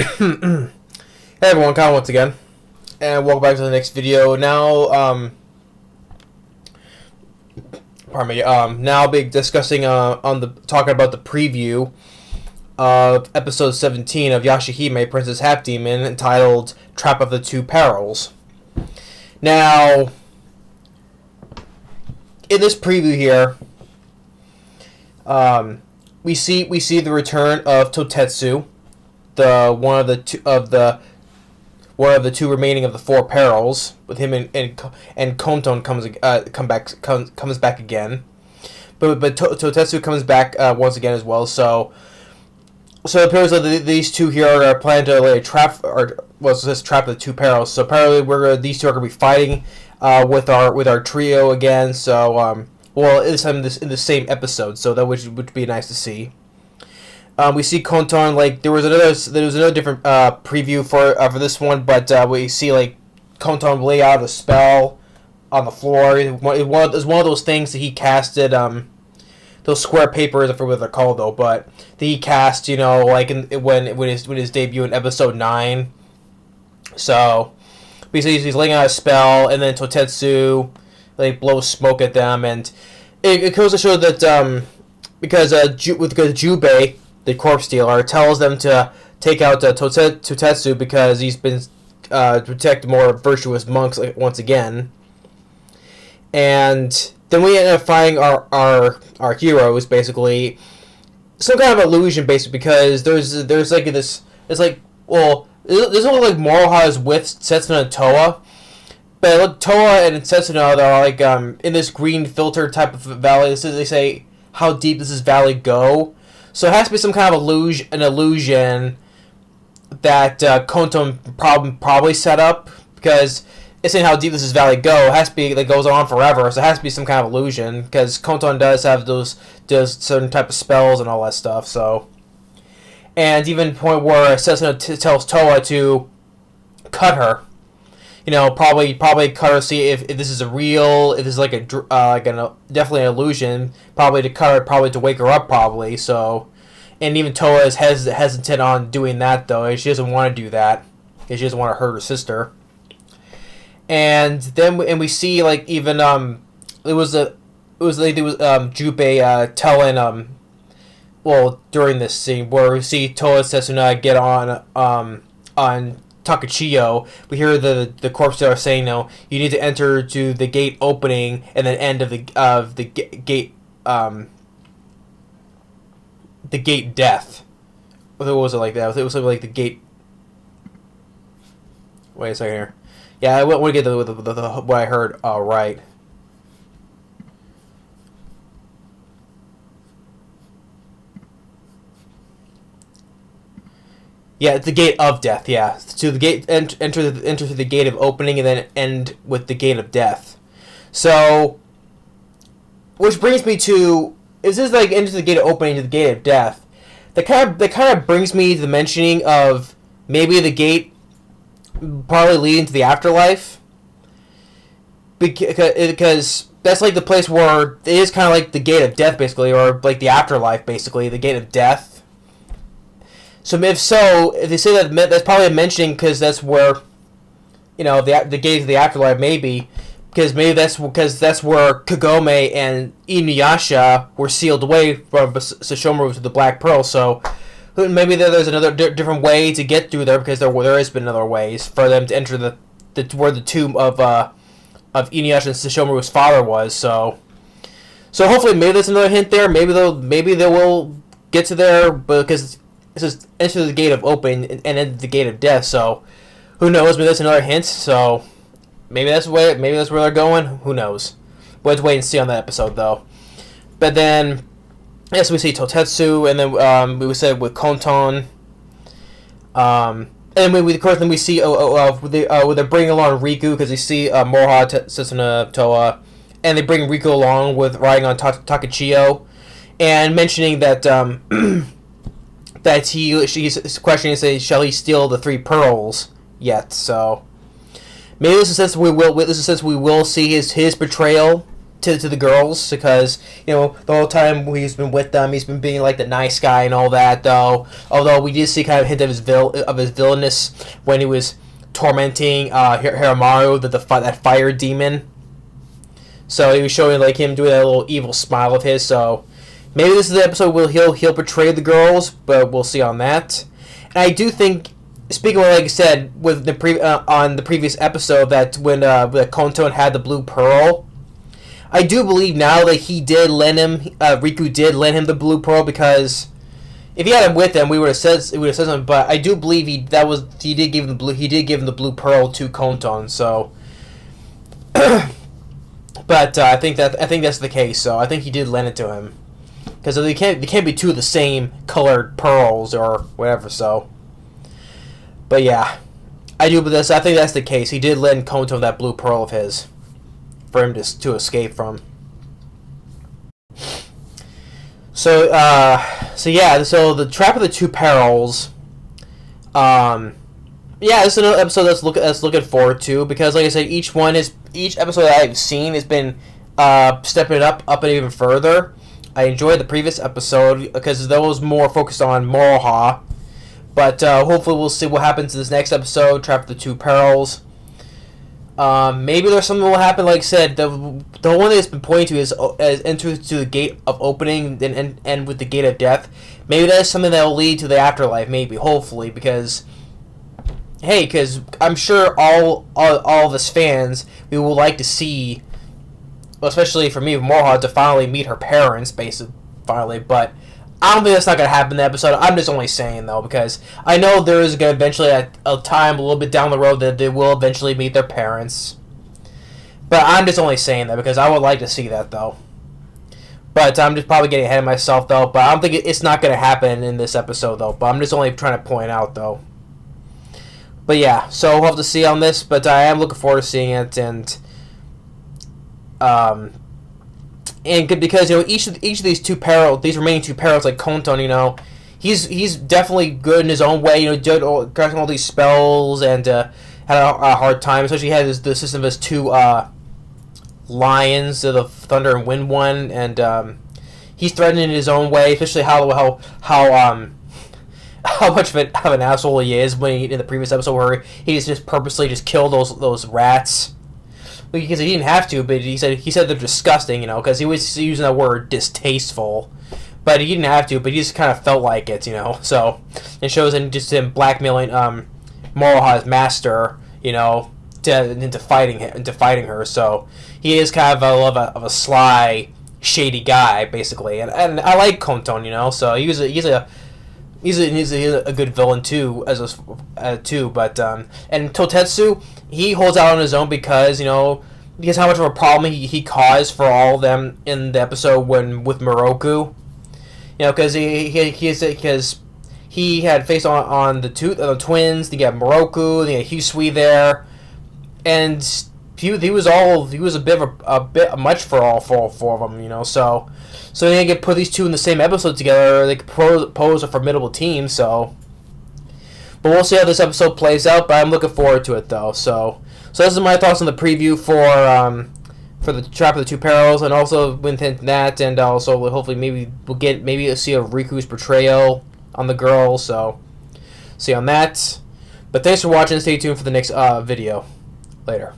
Hey everyone, Kyle once again, and welcome back to the next video. Now I'll be discussing talking about the preview of episode 17 of Yashahime, Princess Half Demon, entitled "Trap of the Two Perils." Now, in this preview here, we see the return of Totetsu, one of the two remaining of the four perils, with him and Konton comes back again, but Totetsu comes back once again as well. So it appears that these two here are planning to lay a trap, trap of the two perils. So apparently these two are going to be fighting with our trio again. So this time in the same episode. So that would be nice to see. We see Konton, like there was another different preview for this one, but we see like Konton lay out a spell on the floor. It was one of those things that he casted, those square papers, I forget what they're called though, but that he cast, like when his debut in episode 9. So basically he's laying out a spell, and then Totetsu like blows smoke at them, and it goes to show that because Jubei, the corpse dealer, tells them to take out Totetsu because he's been to protect more virtuous monks once again. And then we end up finding our heroes, basically some kind of illusion, basically, because there's like this, it's like, well, this looks like Moroha is with Setsuna and Toa, but look, Toa and Setsuna are like in this green filter type of valley. They say how deep does this valley go. So it has to be some kind of illusion that Konton probably set up, because it's saying how deep does this valley go. It has to be that goes on forever, so it has to be some kind of illusion, because Konton does have does certain type of spells and all that stuff. So, and even the point where Setsuna tells Toa to cut her, probably cut her, see if this is if this is like definitely an illusion, probably to cut her, probably to wake her up, probably. So, and even Toa is hesitant on doing that though. She doesn't want to do that, because she doesn't want to hurt her sister. And then we see like even Jubei telling during this scene where we see Toa and Setsuna get on Takachiyo, we hear the corpse dealer saying, "No, you need to enter to the gate opening and then end of the gate the gate death." What was it like that? It was something like the gate. Wait a second here. Yeah, I want to get the what I heard. All right. Yeah, it's the gate of death. Yeah, to the gate, enter through the gate of opening, and then end with the gate of death. So, which brings me to, is this like enter the gate of opening to the gate of death? That kind of brings me to the mentioning of maybe the gate probably leading to the afterlife, because that's like the place where it is kind of like the gate of death, basically, or like the afterlife, basically, the gate of death. So if they say that, that's probably a mentioning, because that's where, the gate of the afterlife, maybe, because that's where Kagome and Inuyasha were sealed away from Sesshomaru to the Black Pearl. So maybe there's another different way to get through there, because there has been other ways for them to enter where the tomb of Inuyasha and Sesshomaru's father was. So hopefully maybe there's another hint there. Maybe they will get to there, because it says enter the gate of open and enter the gate of death. So who knows? Maybe that's another hint. So maybe that's where they're going. Who knows? We'll have to wait and see on that episode, though. But then, yes, we see Totetsu, and then we said with Konton. And then we see they're bringing along Riku, because they see Moroha, Setsuna, Toa, and they bring Riku along with riding on Takachiyo, and mentioning that that she's questioning, saying, shall he steal the 3 pearls yet? So maybe this is since we will see his betrayal to the girls, because the whole time he's been with them, he's been being like the nice guy and all that. Though, although we did see kind of a hint of his villainous when he was tormenting Hiramaru, that fire demon. So he was showing like him doing that little evil smile of his. So maybe this is the episode where he'll betray the girls, but we'll see on that. And I do think, speaking of, like I said, with the on the previous episode, that when Konton had the blue pearl, I do believe now that he did lend him, Riku did lend him the blue pearl, because if he had him with him, we would have said something. But I do believe he did give him the blue pearl to Konton. So, but I think that's the case. So I think he did lend it to him, because they can't be two of the same colored pearls or whatever. So, but yeah, I think that's the case. He did lend Konton that blue pearl of his for him to escape from. So the Trap of the Two Perils. Yeah, this is another episode that's looking forward to, because, like I said, each episode that I've seen has been stepping it up and even further. I enjoyed the previous episode because that was more focused on Moroha, but hopefully we'll see what happens in this next episode, Trap of the Two Perils. Maybe there's something that will happen. Like I said, the one that's been pointing to is enter to the gate of opening and end with the gate of death. Maybe that's something that will lead to the afterlife. Maybe, hopefully, because I'm sure all of us fans, we would like to see, especially for me, Moroha, to finally meet her parents, basically, finally. But I don't think that's not going to happen in the episode. I'm just only saying, though, because I know there is going to eventually, at a time a little bit down the road, that they will eventually meet their parents. But I'm just only saying that because I would like to see that, though. But I'm just probably getting ahead of myself, though. But I don't think it's not going to happen in this episode, though. But I'm just only trying to point out, though. But yeah, so we'll have to see on this. But I am looking forward to seeing it, and because each of these these remaining two perils, like Konton, he's definitely good in his own way. Did casting all these spells and had a hard time. Especially he had the system of his two lions, the Thunder and Wind one, and he's threatening in his own way. Especially how much of an asshole he is in the previous episode where he just purposely just killed those rats. Because he didn't have to, but he said they're disgusting, because he was using that word distasteful. But he didn't have to, but he just kind of felt like it, So it shows him blackmailing Moroha's master, into fighting her. So he is kind of a sly, shady guy, basically. And I like Konton, So he's a good villain too, but and Totetsu, he holds out on his own because how much of a problem he caused for all of them in the episode with Moroku, because he had faced on the twins. They got Moroku, they got Hisui there, and he was a bit much for all four of them, So they get put these two in the same episode together. They could pose a formidable team. So, but we'll see how this episode plays out. But I'm looking forward to it, though. So this is my thoughts on the preview for the Trap of the Two Perils, and also within that, and also hopefully we'll see a Riku's portrayal on the girl. So see on that. But thanks for watching. Stay tuned for the next video. Later.